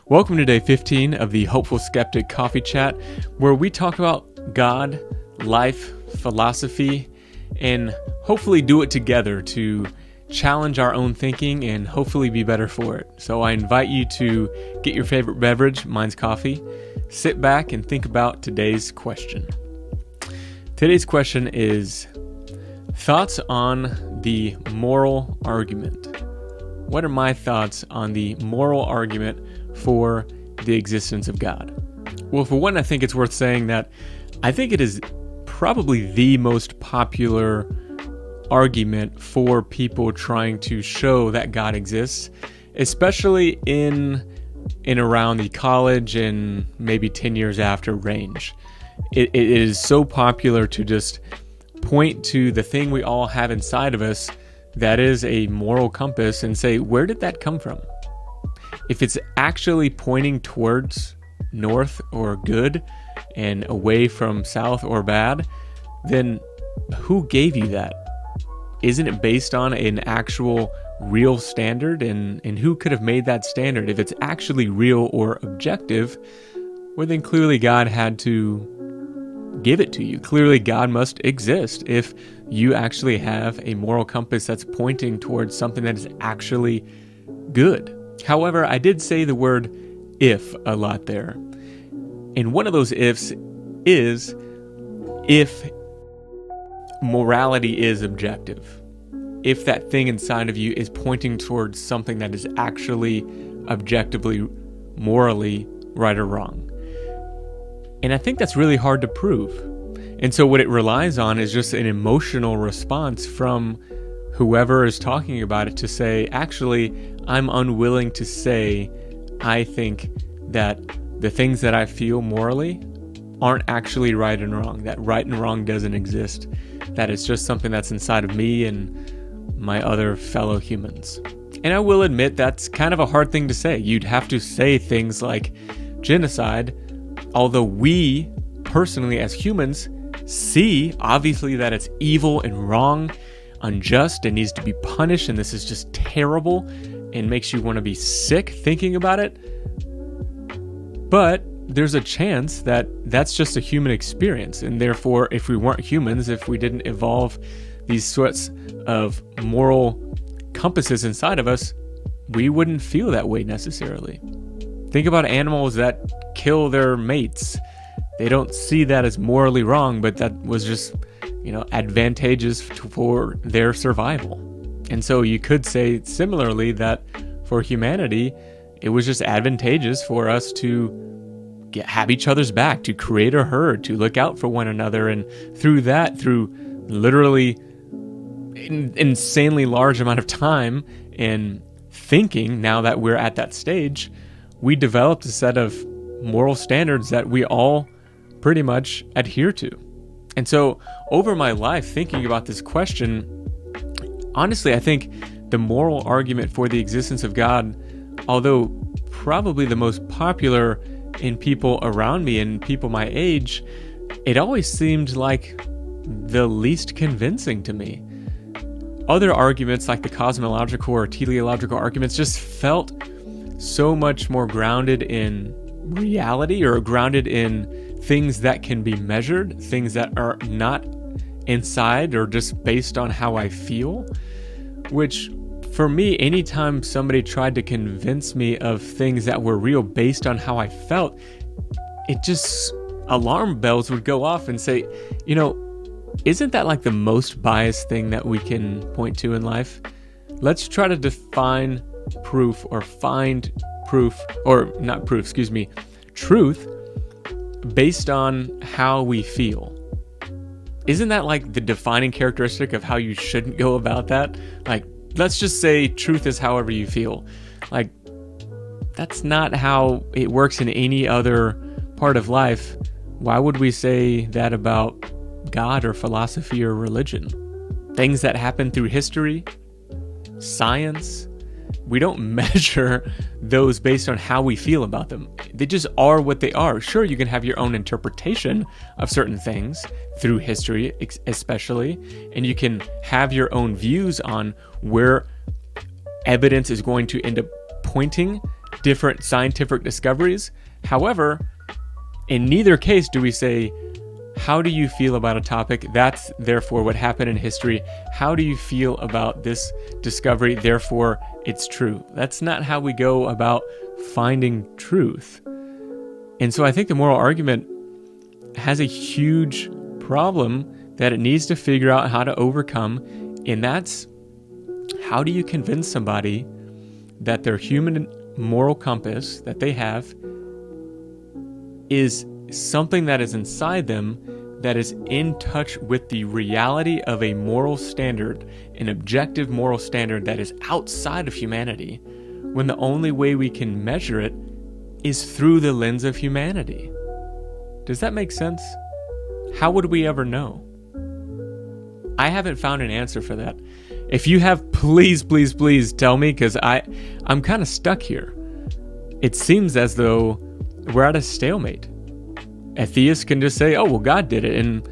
Welcome to day 15 of the Hopeful Skeptic Coffee Chat, where we talk about God, life, philosophy, and hopefully do it together to challenge our own thinking and hopefully be better for it. So I invite you to get your favorite beverage, mine's coffee, sit back and think about today's question. Today's question is thoughts on the moral argument. What are my thoughts on the moral argument for the existence of God? Well, for one, I think it's worth saying that I think it is probably the most popular argument for people trying to show that God exists, especially in around the college and maybe 10 years after range. It is so popular to just point to the thing we all have inside of us that is a moral compass and say, where did that come from? If it's actually pointing towards north or good and away from south or bad, then who gave you that? Isn't it based on an actual real standard? And who could have made that standard? If it's actually real or objective, well, then clearly God had to give it to you. Clearly God must exist if you actually have a moral compass that's pointing towards something that is actually good. However, I did say the word if a lot there. And one of those ifs is if morality is objective. If that thing inside of you is pointing towards something that is actually objectively, morally right or wrong. And I think that's really hard to prove. And so what it relies on is just an emotional response from whoever is talking about it to say, actually, I'm unwilling to say I think that the things that I feel morally aren't actually right and wrong, that right and wrong doesn't exist, that it's just something that's inside of me and my other fellow humans. And I will admit that's kind of a hard thing to say. You'd have to say things like genocide, although we personally as humans see obviously that it's evil and wrong, unjust, and needs to be punished, and this is just terrible and makes you want to be sick thinking about it. But there's a chance that that's just a human experience, and therefore if we weren't humans, if we didn't evolve these sorts of moral compasses inside of us, we wouldn't feel that way necessarily. Think about animals that kill their mates. They don't see that as morally wrong, but that was just, advantageous for their survival. And so you could say similarly that for humanity, it was just advantageous for us to have each other's back, to create a herd, to look out for one another. And through literally insanely large amount of time and thinking, now that we're at that stage, we developed a set of moral standards that we all pretty much adhere to. And so over my life thinking about this question, honestly, I think the moral argument for the existence of God, although probably the most popular in people around me and people my age, it always seemed like the least convincing to me. Other arguments like the cosmological or teleological arguments just felt so much more grounded in reality or grounded in things that can be measured, things that are not inside or just based on how I feel, which for me, anytime somebody tried to convince me of things that were real based on how I felt, it just, alarm bells would go off and say, isn't that like the most biased thing that we can point to in life? Let's try to define proof or find proof, or not proof, truth based on how we feel. Isn't that like the defining characteristic of how you shouldn't go about that? Like, let's just say truth is however you feel. Like, that's not how it works in any other part of life. Why would we say that about God or philosophy or religion? Things that happen through history, science, we don't measure those based on how we feel about them. They just are what they are. Sure, you can have your own interpretation of certain things through history, especially, and you can have your own views on where evidence is going to end up pointing different scientific discoveries. However, in neither case do we say, how do you feel about a topic? That's therefore what happened in history. How do you feel about this discovery? Therefore, it's true. That's not how we go about finding truth. And so I think the moral argument has a huge problem that it needs to figure out how to overcome. And that's, how do you convince somebody that their human moral compass that they have is something that is inside them, that is in touch with the reality of a moral standard, an objective moral standard that is outside of humanity, when the only way we can measure it is through the lens of humanity? Does that make sense? How would we ever know? I haven't found an answer for that. If you have, please tell me, because I'm kind of stuck here. It seems as though we're at a stalemate. Atheists can just say, oh, well, God did it, and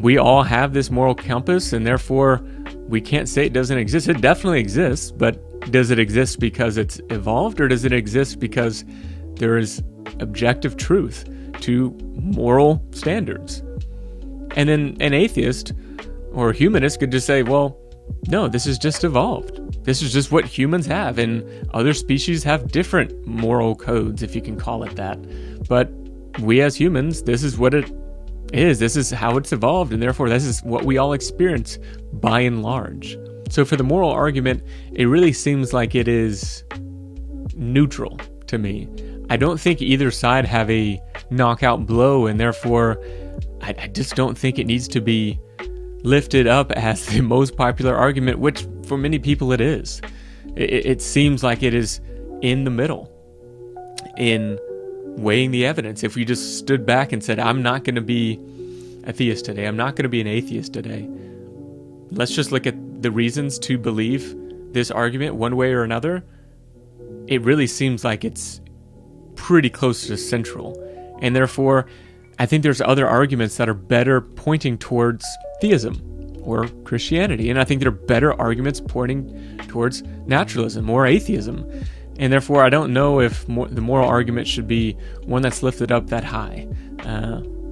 we all have this moral compass, and therefore we can't say it doesn't exist. It definitely exists, but does it exist because it's evolved, or does it exist because there is objective truth to moral standards? And then an atheist or a humanist could just say, well, no, this is just evolved. This is just what humans have, and other species have different moral codes, if you can call it that. But we as humans, this is what it is. This is how it's evolved, and therefore this is what we all experience by and large. So for the moral argument, it really seems like it is neutral to me. I don't think either side have a knockout blow, and therefore I just don't think it needs to be lifted up as the most popular argument, which for many people it is. It seems like it is in the middle in weighing the evidence. If we just stood back and said, I'm not going to be a theist today, I'm not going to be an atheist today, let's just look at the reasons to believe this argument one way or another, it really seems like it's pretty close to central. And therefore, I think there's other arguments that are better pointing towards theism or Christianity. And I think there are better arguments pointing towards naturalism or atheism. And therefore, I don't know if the moral argument should be one that's lifted up that high.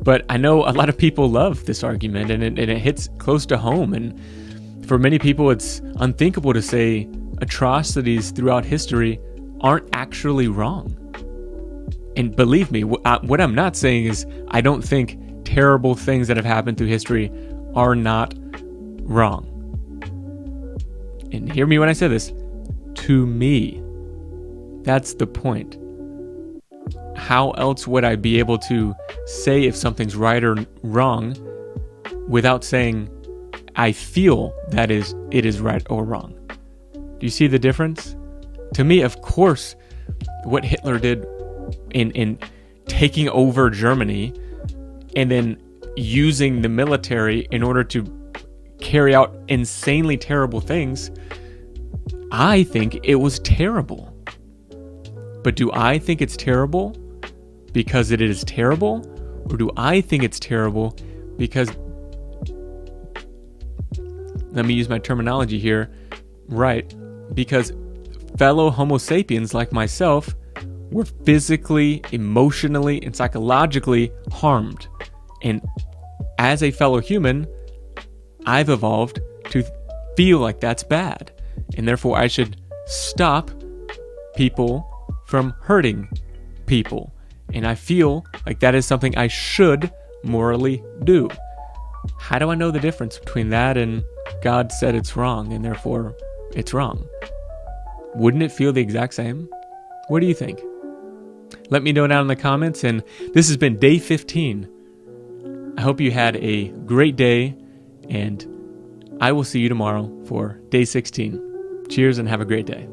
But I know a lot of people love this argument, and it hits close to home. And for many people, it's unthinkable to say atrocities throughout history aren't actually wrong. And believe me, what I'm not saying is I don't think terrible things that have happened through history are not wrong. And hear me when I say this. To me, that's the point. How else would I be able to say if something's right or wrong without saying I feel that it is right or wrong? Do you see the difference? To me, of course, what Hitler did in taking over Germany and then using the military in order to carry out insanely terrible things, I think it was terrible. But do I think it's terrible because it is terrible? Or do I think it's terrible because, let me use my terminology here, right, because fellow Homo sapiens like myself were physically, emotionally, and psychologically harmed. And as a fellow human, I've evolved to feel like that's bad. And therefore I should stop people from hurting people. And I feel like that is something I should morally do. How do I know the difference between that and God said it's wrong and therefore it's wrong? Wouldn't it feel the exact same? What do you think? Let me know down in the comments. And this has been day 15. I hope you had a great day, and I will see you tomorrow for day 16. Cheers and have a great day.